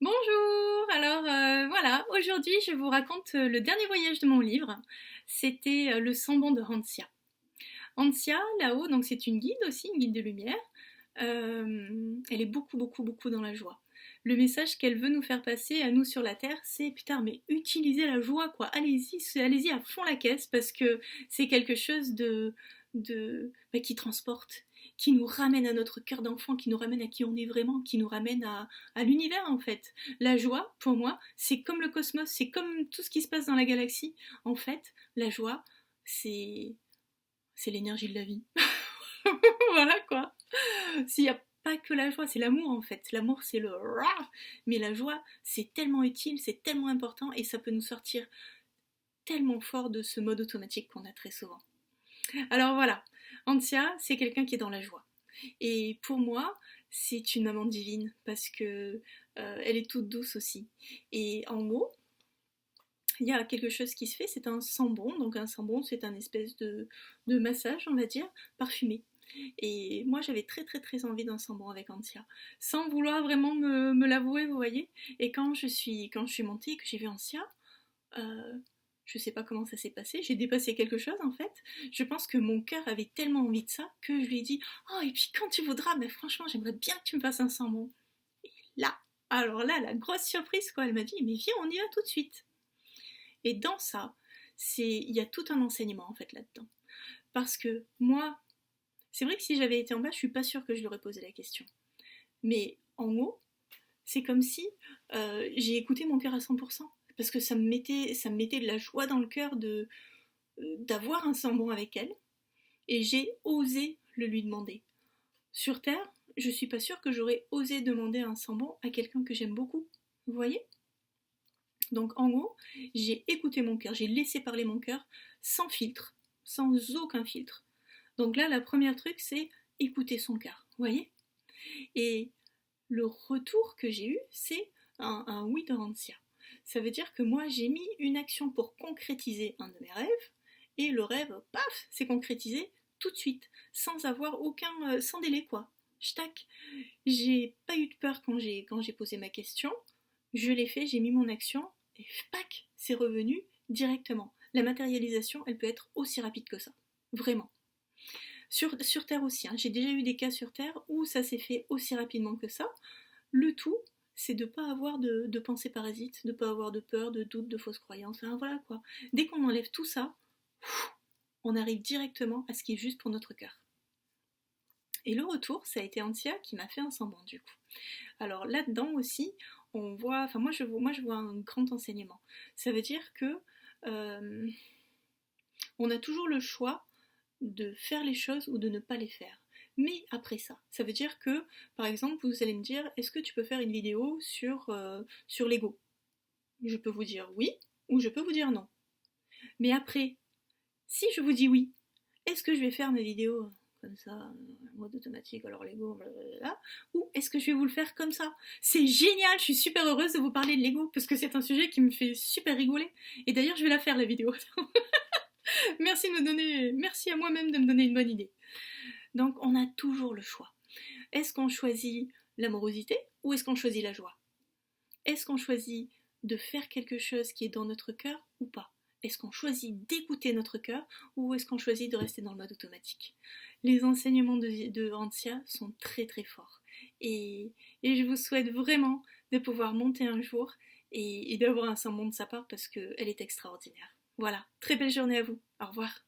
Bonjour! Voilà, aujourd'hui je vous raconte le dernier voyage de mon livre. C'était Le Sambon de Hansia. Hansia, là-haut, donc c'est une guide aussi, une guide de lumière. Elle est beaucoup dans la joie. Le message qu'elle veut nous faire passer à nous sur la Terre, c'est putain, mais utilisez la joie, quoi. Allez-y à fond la caisse parce que c'est quelque chose qui transporte, qui nous ramène à notre cœur d'enfant, qui nous ramène à qui on est vraiment, qui nous ramène à l'univers en fait. La joie, pour moi, c'est comme le cosmos, c'est comme tout ce qui se passe dans la galaxie. En fait, la joie, c'est l'énergie de la vie. Voilà quoi. S'il n'y a pas que la joie, c'est l'amour en fait. L'amour c'est le rah, mais la joie c'est tellement utile, c'est tellement important et ça peut nous sortir tellement fort de ce mode automatique qu'on a très souvent. Alors voilà, Antia c'est quelqu'un qui est dans la joie. Et pour moi, c'est une maman divine parce que elle est toute douce aussi. Et en haut, il y a quelque chose qui se fait, c'est un sambon. Donc un sambon, c'est un espèce de massage, on va dire, parfumé. Et moi, j'avais très envie d'un sambon avec Antia, sans vouloir vraiment me l'avouer, vous voyez. Et quand je suis montée et que j'ai vu Antia, euh, je sais pas comment ça s'est passé, j'ai dépassé quelque chose en fait. Je pense que mon cœur avait tellement envie de ça que je lui ai dit oh, et puis quand tu voudras, mais franchement, j'aimerais bien que tu me fasses un sambon. Et là, alors là, la grosse surprise quoi, elle m'a dit mais viens, on y va tout de suite. Et dans ça, il y a tout un enseignement en fait là-dedans. Parce que moi, c'est vrai que si j'avais été en bas, je suis pas sûre que je lui aurais posé la question. Mais en haut, c'est comme si j'ai écouté mon cœur à 100%. Parce que ça me mettait de la joie dans le cœur d'avoir un sambon avec elle. Et j'ai osé le lui demander. Sur Terre, je suis pas sûre que j'aurais osé demander un sambon à quelqu'un que j'aime beaucoup. Vous voyez? Donc en haut, j'ai écouté mon cœur, j'ai laissé parler mon cœur sans filtre, sans aucun filtre. Donc là, la première truc, c'est écouter son cœur. Vous voyez? Et le retour que j'ai eu, c'est un oui de Rancia. Ça veut dire que moi, j'ai mis une action pour concrétiser un de mes rêves, et le rêve, paf, s'est concrétisé tout de suite, sans avoir sans délai quoi. Tac. J'ai pas eu de peur quand j'ai posé ma question. Je l'ai fait, j'ai mis mon action, et pac, c'est revenu directement. La matérialisation, elle peut être aussi rapide que ça. Vraiment. Sur Terre aussi, hein. J'ai déjà eu des cas sur Terre où ça s'est fait aussi rapidement que ça. Le tout, c'est de ne pas avoir de pensées parasites, de ne pas avoir de peur, de doute, de fausses croyances. Enfin, voilà quoi. Dès qu'on enlève tout ça, on arrive directement à ce qui est juste pour notre cœur. Et le retour, ça a été Antia qui m'a fait un semblant du coup. Alors là-dedans aussi, on voit, enfin moi je vois un grand enseignement. Ça veut dire que euh, on a toujours le choix de faire les choses ou de ne pas les faire. Mais après ça veut dire que, par exemple, vous allez me dire, est-ce que tu peux faire une vidéo sur Lego? Je peux vous dire oui, ou je peux vous dire non. Mais après, si je vous dis oui, est-ce que je vais faire mes vidéos comme ça, en mode automatique, alors Lego, blablabla, ou est-ce que je vais vous le faire comme ça? C'est génial, je suis super heureuse de vous parler de Lego, parce que c'est un sujet qui me fait super rigoler. Et d'ailleurs, je vais la faire, la vidéo. Merci à moi-même de me donner une bonne idée. Donc, on a toujours le choix. Est-ce qu'on choisit l'amorosité ou est-ce qu'on choisit la joie? Est-ce qu'on choisit de faire quelque chose qui est dans notre cœur ou pas? Est-ce qu'on choisit d'écouter notre cœur ou est-ce qu'on choisit de rester dans le mode automatique? Les enseignements de Hansia sont très forts. Et je vous souhaite vraiment de pouvoir monter un jour et d'avoir un sermon de sa part parce qu'elle est extraordinaire. Voilà, très belle journée à vous. Au revoir.